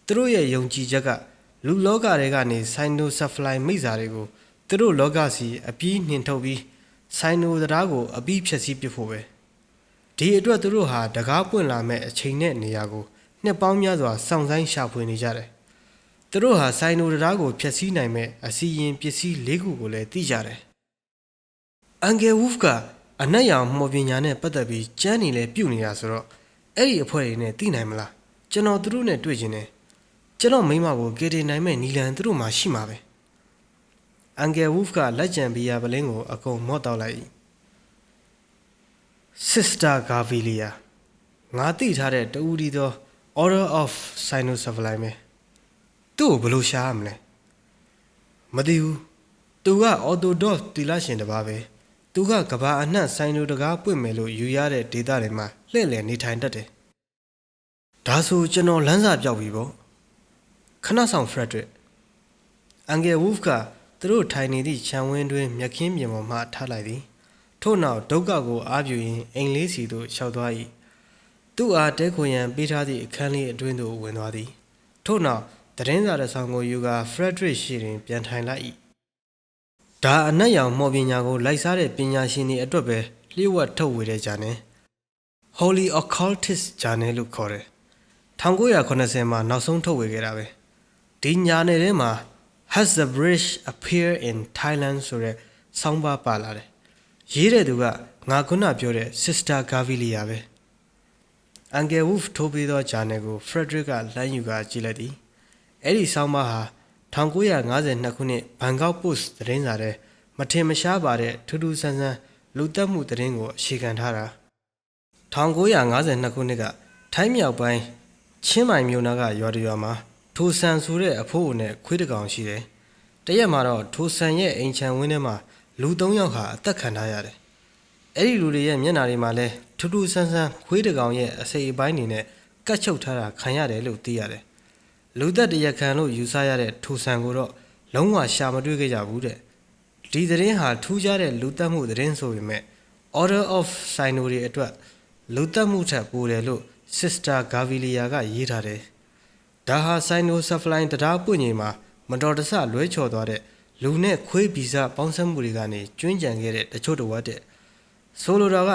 Speaker 2: သူတို့ရဲ့ယုံကြည်ချက်ကလူလောကတွေကနေ Cynoscephaline မိစ္ဆာတွေကိုသူတို့လောကစီအပြီးနှင်ထုတ်ပြီး Cyno တရားကိုအပြီးဖြည့်ဆည်းပစ်ဖို့ပဲဒီအတွက်သူတို့ဟာတကားပွင့်လာမဲ့အချိန်နဲ့နေရာကိုနှစ်ပေါင်းများစွာစောင့်ဆိုင်ရှာဖွေနေကြတယ်သူတို့ဟာ Cyno တရားကိုဖျက်ဆီးနိုင်မဲ့အစီရင်ပစ္စည်း၄ခုကိုလည်းသိကြတယ်အန်ဂယ်ဝုဖ်ကအနက်ရောင်မှော်ပညာနဲ့ပတ်သက်ပြီးကျမ်းနေလဲပြုတ်နေတာဆိုတော့အဲ့ဒီအဖွဲ့တွေနဲ့သိနိုင်မလားကျွန်တော်သူတို့နဲ့တွေ့ကျင်တယ်ကျွန်တော်မိမကိုကေတင်နိုင်မဲ့နီလန်သူတို့မှရှိမှာပဲအန်ဂယ်ဝုဖ်ကလက်ကျန်ဘီယာပလင်းကိုအကုန်မော့တောက်လိုက်စစ်စတာဂါဗီလီယာငါသိထားတဲ့တူဒီသော Order of Cynoscephaline ပဲသူ့ကိုဘယ်လိုရှားရမလဲမသိဘူးသူက Orthodox တီလာရှင်တစ်ပါးပဲသူကကဘာအနှံ့ဆိုင်လိုတကားပွင့်မယ်လို့ယူရတဲ့ဒေတာတွေမှာလှည့်လည်နေထိုင်တတ်တယ်ဒါဆိုကျွန်တော်လမ်းစာပြောက်ပြီပေါ့ခဏဆောင်ဖရက်ဒရစ်အန်ဂယ်ဝုဖ်ကသူတို့ထိုင်နေသည့်ခြံဝင်းတွင်မြက်ခင်းပြင်ပေါ်မှထားလိုက်သည်ထို့နောက်ဒုက္ခကိုအားပြုရင်းအိမ်လေးစီသို့လျှောက်သွား၏သူ့အားတဲခွန်ရန်ပေးထားသည့်အခန်းလေးအတွင်းသို့ဝင်သွားသည်ထို့နောက်သတင်းစာတစ်ဆောင်ကိုယူကာဖရက်ဒရစ်ရှိတွင်ပြန်ထိုင်လိုက်၏ဒါအနက်ရောင်မော်ပညာကိုလိုက်စားတဲ့ပညာရှင်တွေအတွက်ပဲလျှို့ဝှက်ထုတ်ဝေတဲ့ဂျာနယ် Holy Occultist Journal လို့ခေါ်တယ်1980မှာနောက်ဆုံးထုတ်ဝေခဲ့တာပဲဒီညာနယ်ထဲမှာ Has the British appear in Thailand ဆိုတဲ့ဆောင်းပါးပါလာတယ်ရေးတဲ့သူကငါခုနပြောတဲ့ Sister Gavilia ပဲအန်ဂယ်ဝုဖ်ထိုးပေးသောဂျာနယ်ကို Frederick ကလှမ်းယူကာကြည့်လိုက်သည်အဲ့ဒီဆောင်းပါးဟာ1952ခုနှစ်ဘန်ကောက်ပို့စ်သတင်းစာထဲမထင်မရှားပါတဲ့ထူးထူးဆန်းဆန်းလူသက်မှုသတင်းကိုအခြေခံထားတာ1952ခုနှစ်ကထိုင်းမြောက်ပိုင်းချင်းမိုင်မြို့နာကရွာတရွာမှာထိုဆန်ဆိုတဲ့အဖိုးနဲ့ခွေးတကောင်ရှိတယ်တရက်မှာတော့ထိုဆန်ရဲ့အိမ်ချံဝင်းထဲမှာလူ3ယောက်ဟာအသက်ခံထားရတယ်အဲ့ဒီလူတွေရဲ့မျက်နှာတွေမှာလဲထူးထူးဆန်းဆန်းခွေးတကောင်ရဲ့အစိပ်အပိုင်းတွေနဲ့ကတ်ချုပ်ထားတာခံရတယ်လို့သိရတယ်လူသက်တရက်ခံလို့ယူဆရတဲ့ထိုဆန်ကိုတော့လုံးဝရှာမတွေ့ခဲ့ကြဘူးတဲ့ဒီသတင်းဟာထူးခြားတဲ့လူသက်မှုသတင်းဆိုပေမဲ့ Order of Cyno တွေအတွက် လူတက်မှုထက်ပိုတယ်လို့ Sister Gavilia ကရေးထားတယ်။ဒါဟာ Cyanocephaline တရားပွင့်ချိန်မှာမတော်တဆလွဲချော်သွားတဲ့လူနဲ့ခွေးဗီဇပေါင်းစပ်မှုတွေကနေကျွင်းကြံခဲ့တဲ့တချို့တဝက်တဲ့ဆိုလိုတာက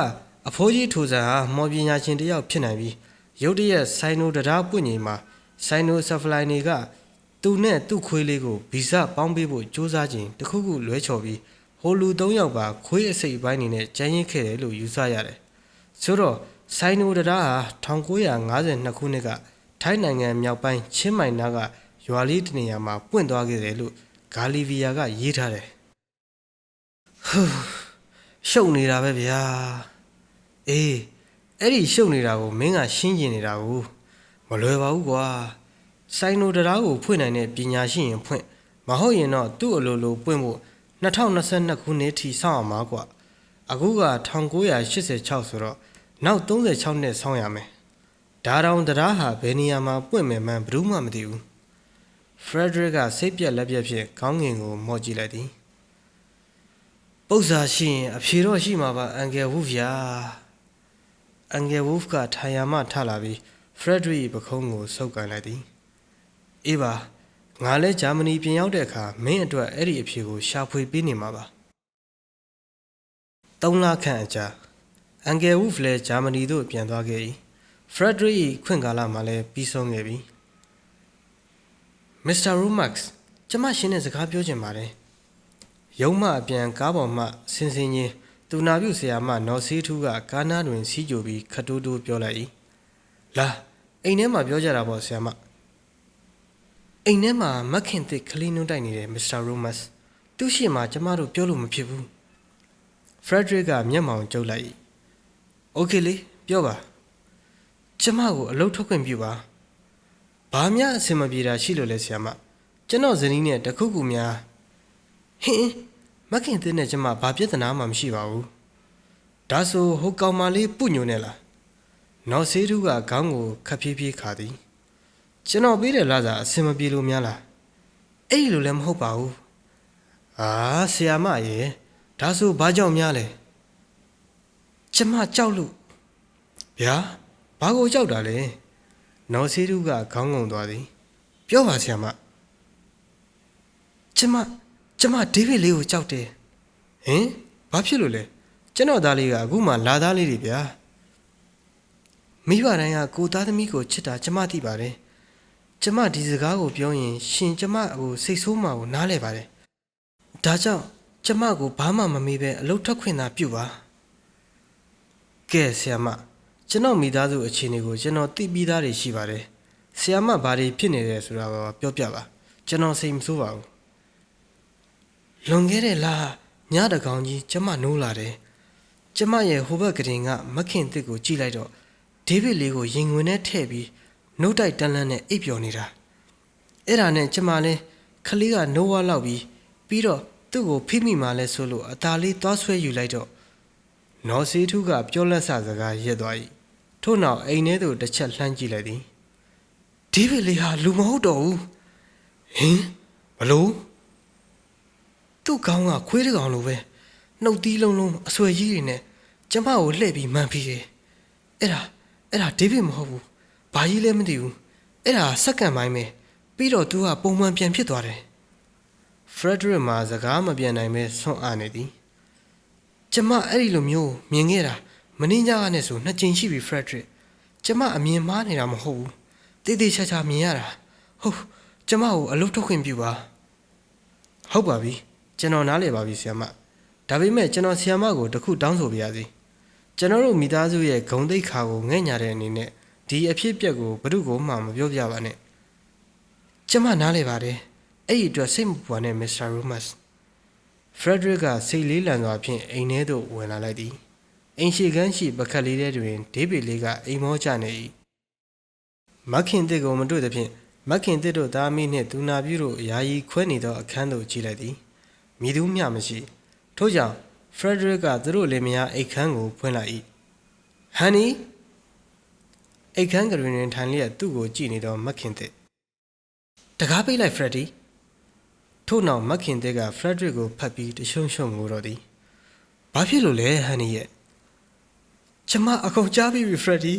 Speaker 2: အဖိုးကြီးထိုဆန်ဟာမော်ပညာရှင်တယောက်ဖြစ်နိုင်ပြီးရုတ်တရက်ဆိုင်နိုတရားပွင့်ချိန်မှာ Cyanocephaline တွေကသူနဲ့သူ့ခွေးလေးကိုဗီဇပေါင်းပေးဖို့ကြိုးစားခြင်းတခုခုလွဲချော်ပြီးဟိုလူ၃ယောက်ပါခွေးအစိပ်အပိုင်းနေနဲ့ကြမ်းရင်ခဲ့တယ်လို့ယူဆရတယ်။ဆိုတော့ဆိုင်နိုတရားဟာ1952ခုနှစ်ကထိုင်းနိုင်ငံမြောက်ပိုင်းချင်းမိုင်နားကရွာလေးတနေရာမှာပွင့်သွားခဲ့တယ်လို့ဂါလီဗီယာကရေးထားတယ်။ဟူးရှုပ်နေတာပဲဗျာ။အေးအဲ့ဒီရှုပ်နေတာကိုမင်းကရှင်းကျင်နေတာကိုမလွယ်ပါဘူးကွာ။ဆိုင်နိုတရားကိုဖွင့်နိုင်တဲ့ပညာရှိရင်ဖွင့်မဟုတ်ရင်တော့သူ့အလိုလိုပွင့်ဖို့2022ခုနှစ်ထိစောင့်အောင်ပါကွာ။အခုက1986ဆိုတော့နောက်36နှစ်စောင့်ရမယ်။ဒါတောင်တရားဟာဘယ်နေရာမှာပွင့်မယ်မှန်းဘယ်သူမှမသိဘူး။ Frederick ကစိတ်ပြက်လက်ပြက်ဖြင့်ခေါင်းငင်ကိုမော့ကြည့်လိုက်သည်။ပု္ပ္ပာရှိရင်အဖြေတော့ရှိမှာပါအန်ဂယ်ဝုဖ်ယာ။အန်ဂယ်ဝုဖ်ကထိုင်ရမှထလာပြီး Frederick ပခုံးကိုဆုပ်ကန်လိုက်သည်။အေးပါငါလဲဂျာမနီပြန်ရောက်တဲ့အခါမင်းအတွက်အဲ့ဒီအဖြေကိုရှာဖွေပေးနေမှာပါ။3 လခန့်အကြာအန်ဂယ်ဝုဖ်လည်းဂျာမနီသို့ပြန်သွားခဲ့၏။ Frederick ခွင့်ကာလမှာလည်းပြီးဆုံးခဲ့ပြီ။ Mr. Romax ကျမရှင်းတဲ့စကားပြောချင်ပါတယ်။ရုံးမအပြန်ကားပေါ်မှဆင်းချင်းသူနာပြုဆရာမနော်ဆေးထူးကကားနားတွင်စီးကြိုပြီးခတိုးတိုးပြောလိုက်၏။လာအိမ်ထဲမှာပြောကြတာပေါ့ဆရာမ။အိမ်ထဲမှာမခင်သစ်ကလေးနှုတ်တိုက်နေတယ် Mr. Romax သူ့ရှေ့မှာကျမတို့ပြောလို့မဖြစ်ဘူး။ Frederick ကမျက်မှောင်ကျုပ်လိုက်၏။ Okay လေပြောပါကျမကိုအလုပ်ထုတ်ခွင့်ပြုပါဘာမှအဆင်မပြေတာရှိလို့လဲဆရာမကျွန်တော်ဇနီးနဲ့တခုခုများဟင်းမခင်သစ်နဲ့ကျမဘာပြဿနာမှမရှိပါဘူးဒါဆိုဟိုကောင်မလေးပုညိုနဲ့လားနော်ဆေးထူးကခေါင်းကိုခပ်ဖြည်းဖြည်းခါသည်ကျွန်တော်ပေးတယ်လားစာအဆင်မပြေလို့များလားအဲ့လိုလည်းမဟုတ်ပါဘူးအာဆရာမရေဒါဆိုဘာကြောင့်များလဲကျမကြောက်လို့ဗျာဘာကိုကြောက်တာလဲနော်ဆေးထူးကခေါင်းငုံသွားသည်ပြောပါဆရာမကျမဒေးဗစ်လေးကိုကြောက်တယ်ဟင်ဘာဖြစ်လို့လဲကျွန်တော်သားလေးကအခုမှလာသားလေးတွေဗျာမိဘတိုင်းကကိုသားသမီးကိုချစ်တာကျမသိပါတယ်ကျမဒီစကားကိုပြောရင်ရှင်ကျမကိုစိတ်ဆိုးမှကိုနားလဲပါတယ်ဒါကြောင့်ကျမကိုဘာမှမမေးပဲအလုပ်ထွက်ခွင့်သာပြုပါကဲဆရာမကျွန်တော်မိသားစုအခြေအနေကိုကျွန်တော်သိပြီးသားတွေရှိပါတယ်ဆရာမဘာတွေဖြစ်နေတယ်ဆိုတာပြောပြပါကျွန်တော်စိတ်မဆိုးပါဘူးလွန်ခဲ့တဲ့လညတကောင်ကြီးကျမနိုးလာတယ်ကျမရဲ့ဟိုဘက်ကတင်ကမခင်တစ်ကိုကြည့်လိုက်တော့ဒေးဗစ်လေးကိုရင်ဝင်နဲ့ထည့်ပြီးနှုတ်တိုက်တန်းလန်းနဲ့အိပ်ပျော်နေတာအဲ့ဒါနဲ့ကျမလဲခလေးကနိုးဝါလောက်ပြီးတော့သူ့ကိုဖိမိမှလဲဆိုလို့အသာလေးသွားဆွဲယူလိုက်တော့နော်စီထူးကပြောလက်ဆစကားရက်သွား၏ထို့နောက်အိမ်ထဲသို့တစ်ချက်လှမ်းကြည့်လိုက်သည်ဒေးဗစ်လေးဟာလူမဟုတ်တော့ဘူးဟင်ဘလို့သူ့ခေါင်းကခွေးတကောင်လိုပဲနှုတ်သီးလုံးလုံးအဆွဲကြီးတွေနဲ့ကျမကိုလှည့်ပြီးမှန်ပြီးတယ်အဲ့ဒါဒေးဗစ်မဟုတ်ဘူးဘာကြီးလဲမသိဘူးအဲ့ဒါစက္ကန့်ပိုင်းပဲပြီးတော့သူကပုံမှန်ပြန်ဖြစ်သွားတယ်ဖရက်ဒရစ်မှာစကားမပြန်နိုင်ပဲဆွန့်အားနေသည်ကျမအဲ့ဒီလိုမျိုးမြင်ခဲ့တာမင်းညကနဲ့ဆို2ကြိမ်ရှိပြီဖရက်ဒရစ်ကျမအမြင်မှားနေတာမဟုတ်ဘူးတေးသေးချာချာမြင်ရတာဟုတ်ကျမကိုအလုပ်ထုတ်ခွင့်ပြုပါဟုတ်ပါပြီကျွန်တော်နားလည်ပါပြီဆရာမဒါပေမဲ့ကျွန်တော်ဆရာမကိုတခုတောင်းဆိုပါရစေကျွန်တော်တို့မိသားစုရဲ့ဂုဏ်သိက္ခာကိုငဲ့ညာတဲ့အနေနဲ့ဒီအဖြစ်အပျက်ကိုဘယ်သူ့ကိုမှမပြောပြပါနဲ့ကျမနားလည်ပါတယ်အဲ့ဒီအတွက်စိတ်မပူပါနဲ့မစ္စတာရိုမတ်ဖရက်ဒရစ်ကစိတ်လေးလံစွာဖြင့်အိမ်ထဲသို့ဝင်လာလိုက်သည်အိမ်ရှိခန်းရှိပကတ်လေးထဲတွင်ဒေးဗစ်လေးကအိမ်မောကျနေ၏မခင်တစ်ကိုမတွေ့သဖြင့်မခင်တစ်တို့သားမီးနှင့်သူနာပြုတို့ယာယီခွဲနေသောအခန်းသို့ကြည့်လိုက်သည်မည်သူမျှမရှိထို့ကြောင့်ဖရက်ဒရစ်ကသူတို့လင်မယားအိတ်ခမ်းကိုဖွင့်လိုက်၏ဟန်နီအိတ်ခမ်းကတွင်ထိုင်လျက်သူ့ကိုကြည့်နေသောမခင်တစ်တကားပိတ်လိုက်ဖရက်ဒီထို့နောက်မခင်တစ်ကဖရက်ဒရစ်ကိုဖတ်ပြီးတရှုံရှုံငိုတော့သည်ဘာဖြစ်လို့လဲဟန်နီရဲ့ ကျမအကုန်ကြားပြီဖရက်ဒီ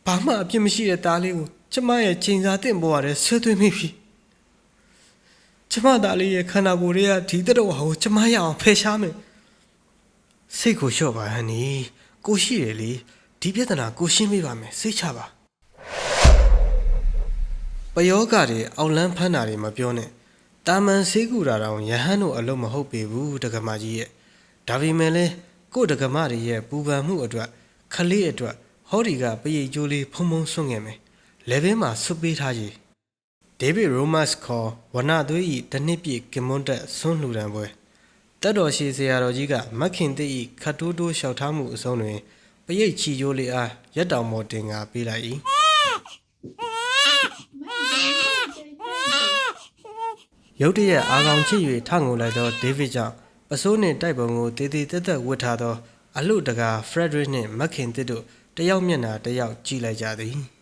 Speaker 2: ဘာမှအပြစ်မရှိတဲ့သားလေးကိုကျမရဲ့ချိန်စာတင်ပေါ်ရတယ်ဆွဲသွင်းမိပြီကျမသားလေးရဲ့ခန္ဓာကိုယ်ရဲ့ဒီတတော်ဟာကိုကျမရအောင်ဖယ်ရှားမယ်စိတ်ကိုလျှော့ပါဟန်နီကိုရှိတယ်လေဒီပြဿနာကိုရှင်းပေးပါမယ်စိတ်ချပါပယောဂတွေအောင်လန်းဖမ်းတာတွေမပြောနဲ့တာမန်ဆေးကူတာတောင်ယဟန်တို့အလုံးမဟုတ်ပေဘူးတက္ကမကြီးရဲ့ဒါပေမဲ့လဲကို့တက္ကမတွေရဲ့ပူပန်မှုအတွက်ခလေးအတွက်ဟောဒီကပရိတ်ကျိုးလေးဖုံဖုံဆွန့်ခဲ့မယ်လေဘင်းမှာဆွပေးထားကြီးဒေးဗစ်ရိုမတ်စ်ခေါ်ဝနသွေးဤတနစ်ပြည့်ကင်မွန်တက်ဆွန့်လှူဒန်းပွဲတက်တော်ရှိဆရာတော်ကြီးကမက်ခင်တိဤခတ်တိုးတိုးလျှောက်ထားမှုအဆုံးတွင်ပရိတ်ချီကျိုးလေးအားရက်တောင်မော်တင်ကပေးလိုက်၏ရုတ်တရက်အာကောင်ချစ်၍ထငိုလိုက်သောဒေးဗစ်ကြောင့်ပစိုးနှင့်တိုက်ပုံကိုတည်တည်တက်တက်ဝတ်ထားသောအလှတကာဖရက်ဒရစ်နှင့်မက်ခင်တစ်တို့တယောက်မျက်နှာတယောက်ကြည့်လိုက်ကြသည်